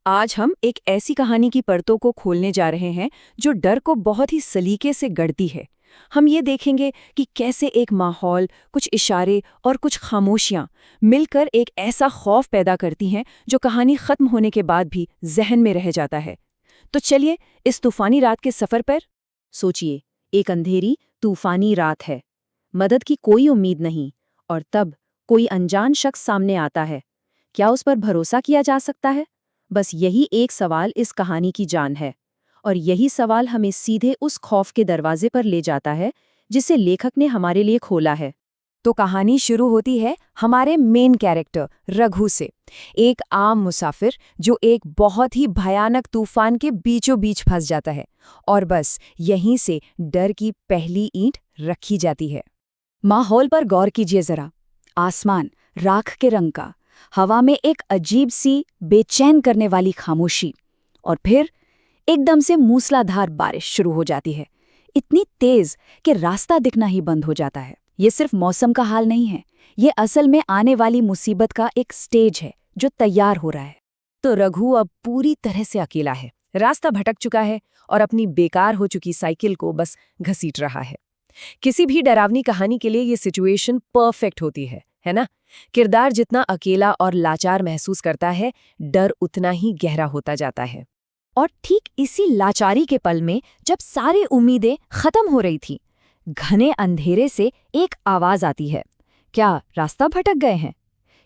आज हम एक ऐसी कहानी की परतों को खोलने जा रहे हैं जो डर को बहुत ही सलीके से गढ़ती है। हम ये देखेंगे कि कैसे एक माहौल, कुछ इशारे और कुछ खामोशियां मिलकर एक ऐसा खौफ पैदा करती हैं जो कहानी खत्म होने के बाद भी जहन में रह जाता है। तो चलिए इस तूफानी रात के सफर पर सोचिए। एक अंधेरी तूफानी रात है, मदद की कोई उम्मीद नहीं, और तब कोई अनजान शख्स सामने आता है। क्या उस पर भरोसा किया जा सकता है? बस यही एक सवाल इस कहानी की जान है, और यही सवाल हमें सीधे उस खौफ के दरवाजे पर ले जाता है जिसे लेखक ने हमारे लिए खोला है। तो कहानी शुरू होती है हमारे मेन कैरेक्टर रघु से, एक आम मुसाफिर जो एक बहुत ही भयानक तूफान के बीचों बीच फंस जाता है, और बस यहीं से डर की पहली ईंट रखी जाती है। माहौल पर गौर कीजिए जरा। आसमान राख के रंग का, हवा में एक अजीब सी बेचैन करने वाली खामोशी, और फिर एकदम से मूसलाधार बारिश शुरू हो जाती है, इतनी तेज कि रास्ता दिखना ही बंद हो जाता है। ये सिर्फ मौसम का हाल नहीं है, ये असल में आने वाली मुसीबत का एक स्टेज है जो तैयार हो रहा है। तो रघु अब पूरी तरह से अकेला है, रास्ता भटक चुका है और अपनी बेकार हो चुकी साइकिल को बस घसीट रहा है। किसी भी डरावनी कहानी के लिए ये सिचुएशन परफेक्ट होती है ना? किरदार जितना अकेला और लाचार महसूस करता है, डर उतना ही गहरा होता जाता है। और ठीक इसी लाचारी के पल में, जब सारी उम्मीदें खत्म हो रही थी, घने अंधेरे से एक आवाज आती है। क्या रास्ता भटक गए हैं?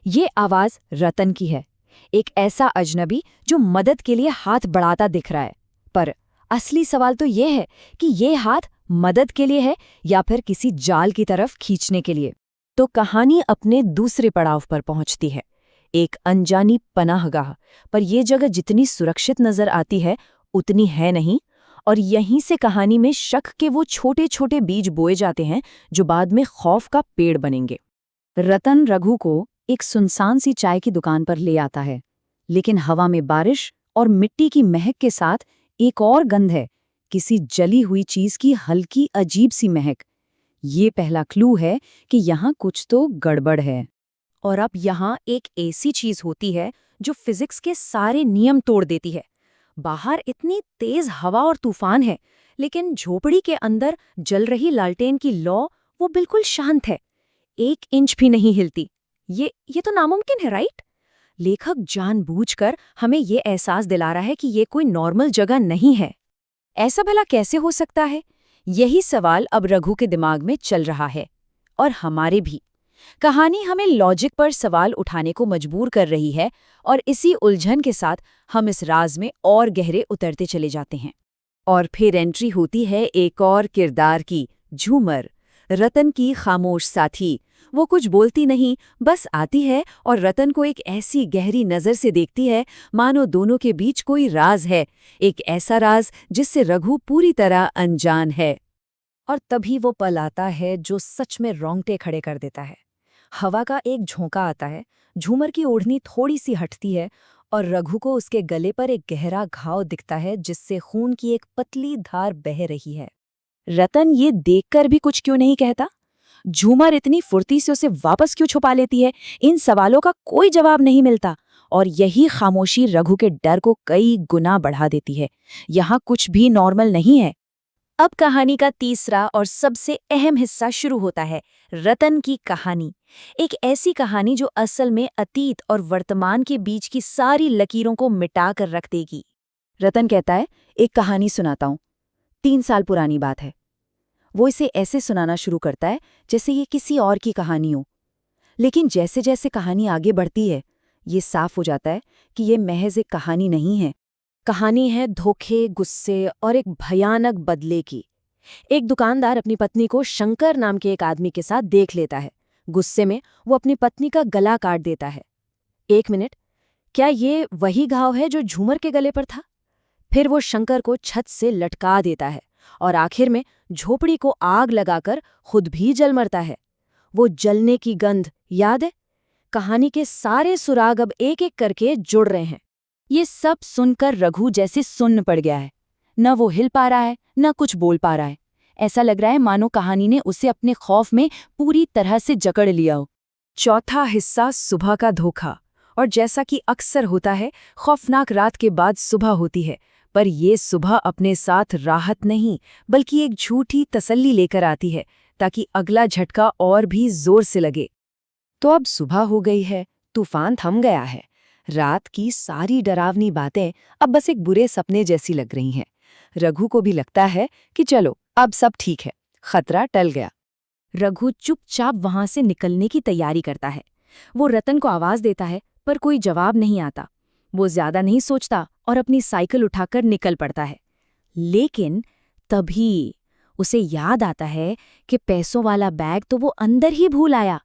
ये आवाज रतन की है, एक ऐसा अजनबी जो मदद के लिए हाथ बढ़ाता दिख रहा है। पर असली सवाल तो ये है कि ये हाथ मदद के लिए है या फिर किसी जाल की तरफ खींचने के लिए। तो कहानी अपने दूसरे पड़ाव पर पहुंचती है, एक अनजानी पनाहगाह। पर यह जगह जितनी सुरक्षित नजर आती है उतनी है नहीं, और यहीं से कहानी में शक के वो छोटे छोटे बीज बोए जाते हैं जो बाद में खौफ का पेड़ बनेंगे। रतन रघु को एक सुनसान सी चाय की दुकान पर ले आता है, लेकिन हवा में बारिश और मिट्टी की महक के साथ एक और गंध है, किसी जली हुई चीज की हल्की अजीब सी महक। ये पहला क्लू है कि यहाँ कुछ तो गड़बड़ है। और अब यहाँ एक ऐसी चीज होती है जो फिजिक्स के सारे नियम तोड़ देती है। बाहर इतनी तेज हवा और तूफान है, लेकिन झोपड़ी के अंदर जल रही लालटेन की लौ वो बिल्कुल शांत है, 1 इंच भी नहीं हिलती। ये तो नामुमकिन है, राइट? लेखक जानबूझकर हमें ये एहसास दिला रहा है कि ये कोई नॉर्मल जगह नहीं है। ऐसा भला कैसे हो सकता है? यही सवाल अब रघु के दिमाग में चल रहा है, और हमारे भी। कहानी हमें लॉजिक पर सवाल उठाने को मजबूर कर रही है, और इसी उलझन के साथ हम इस राज में और गहरे उतरते चले जाते हैं। और फिर एंट्री होती है एक और किरदार की, झूमर, रतन की खामोश साथी। वो कुछ बोलती नहीं, बस आती है और रतन को एक ऐसी गहरी नज़र से देखती है मानो दोनों के बीच कोई राज है, एक ऐसा राज जिससे रघु पूरी तरह अनजान है। और तभी वो पल आता है जो सच में रोंगटे खड़े कर देता है। हवा का एक झोंका आता है, झूमर की ओढ़नी थोड़ी सी हटती है, और रघु को उसके गले पर एक गहरा घाव दिखता है जिससे खून की एक पतली धार बह रही है। रतन ये देखकर भी कुछ क्यों नहीं कहता? झूमर इतनी फुर्ती से उसे वापस क्यों छुपा लेती है? इन सवालों का कोई जवाब नहीं मिलता, और यही खामोशी रघु के डर को कई गुना बढ़ा देती है। यहाँ कुछ भी नॉर्मल नहीं है। अब कहानी का तीसरा और सबसे अहम हिस्सा शुरू होता है, रतन की कहानी। एक ऐसी कहानी जो असल में अतीत और वर्तमान के बीच की सारी लकीरों को मिटा कर रख देगी। रतन कहता है, एक कहानी सुनाता हूँ। 3 साल पुरानी बात है। वो इसे ऐसे सुनाना शुरू करता है जैसे ये किसी और की कहानी हो, लेकिन जैसे जैसे कहानी आगे बढ़ती है, ये साफ हो जाता है कि ये महज एक कहानी नहीं है। कहानी है धोखे, गुस्से और एक भयानक बदले की। एक दुकानदार अपनी पत्नी को शंकर नाम के एक आदमी के साथ देख लेता है। गुस्से में वो अपनी पत्नी का गला काट देता है। 1 मिनट, क्या ये वही घाव है जो झूमर के गले पर था? फिर वो शंकर को छत से लटका देता है, और आखिर में झोपड़ी को आग लगाकर खुद भी जल मरता है। वो जलने की गंध याद है? कहानी के सारे सुराग अब एक एक करके जुड़ रहे हैं। ये सब सुनकर रघु जैसे सुन्न पड़ गया है। न वो हिल पा रहा है, न कुछ बोल पा रहा है। ऐसा लग रहा है मानो कहानी ने उसे अपने खौफ में पूरी तरह से जकड़ लिया हो। चौथा हिस्सा, सुबह का धोखा। और जैसा कि अक्सर होता है, खौफनाक रात के बाद सुबह होती है, पर ये सुबह अपने साथ राहत नहीं बल्कि एक झूठी तसल्ली लेकर आती है, ताकि अगला झटका और भी जोर से लगे। तो अब सुबह हो गई है, तूफान थम गया है। रात की सारी डरावनी बातें अब बस एक बुरे सपने जैसी लग रही हैं। रघु को भी लगता है कि चलो अब सब ठीक है, खतरा टल गया। रघु चुपचाप वहां से निकलने की तैयारी करता है। वो रतन को आवाज देता है, पर कोई जवाब नहीं आता। वो ज्यादा नहीं सोचता और अपनी साइकिल उठाकर निकल पड़ता है। लेकिन तभी उसे याद आता है कि पैसों वाला बैग तो वो अंदर ही भूल आया।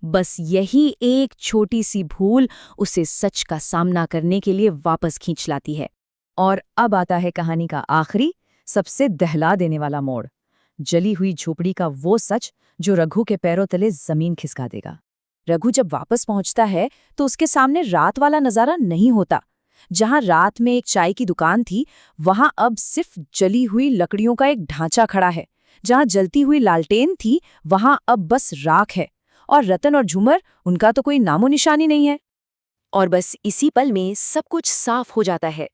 बस यही एक छोटी सी भूल उसे सच का सामना करने के लिए वापस खींच लाती है। और अब आता है कहानी का आखिरी, सबसे दहला देने वाला मोड़। जली हुई झोपड़ी का वो सच जो रघु के पैरों तले जमीन खिसका देगा। रघु जब वापस पहुंचता है तो उसके सामने रात वाला नजारा नहीं होता। जहां रात में एक चाय की दुकान थी, वहां अब सिर्फ जली हुई लकड़ियों का एक ढांचा खड़ा है। जहां जलती हुई लालटेन थी, वहां अब बस राख है। और रतन और झूमर, उनका तो कोई नामो निशानी नहीं है। और बस इसी पल में सब कुछ साफ हो जाता है।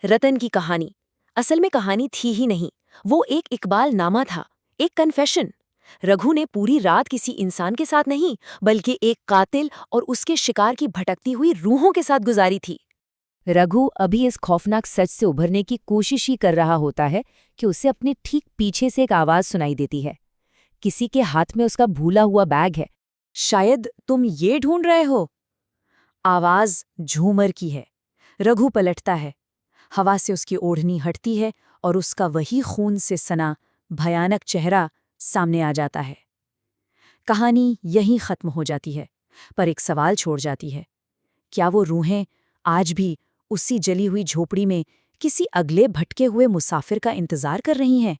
रतन की कहानी असल में कहानी थी ही नहीं, वो एक इकबाल नामा था, एक कन्फेशन। रघु ने पूरी रात किसी इंसान के साथ नहीं, बल्कि एक कातिल और उसके शिकार की भटकती हुई रूहों के साथ गुजारी थी। रघु अभी इस खौफनाक सच से उभरने की कोशिश ही कर रहा होता है कि उसे अपने ठीक पीछे से एक आवाज सुनाई देती है। किसी के हाथ में उसका भूला हुआ बैग है। शायद तुम ये ढूंढ रहे हो। आवाज झूमर की है। रघु पलटता है। हवा से उसकी ओढ़नी हटती है और उसका वही खून से सना भयानक चेहरा सामने आ जाता है। कहानी यहीं खत्म हो जाती है, पर एक सवाल छोड़ जाती है। क्या वो रूहें आज भी उसी जली हुई झोपड़ी में किसी अगले भटके हुए मुसाफिर का इंतजार कर रही हैं?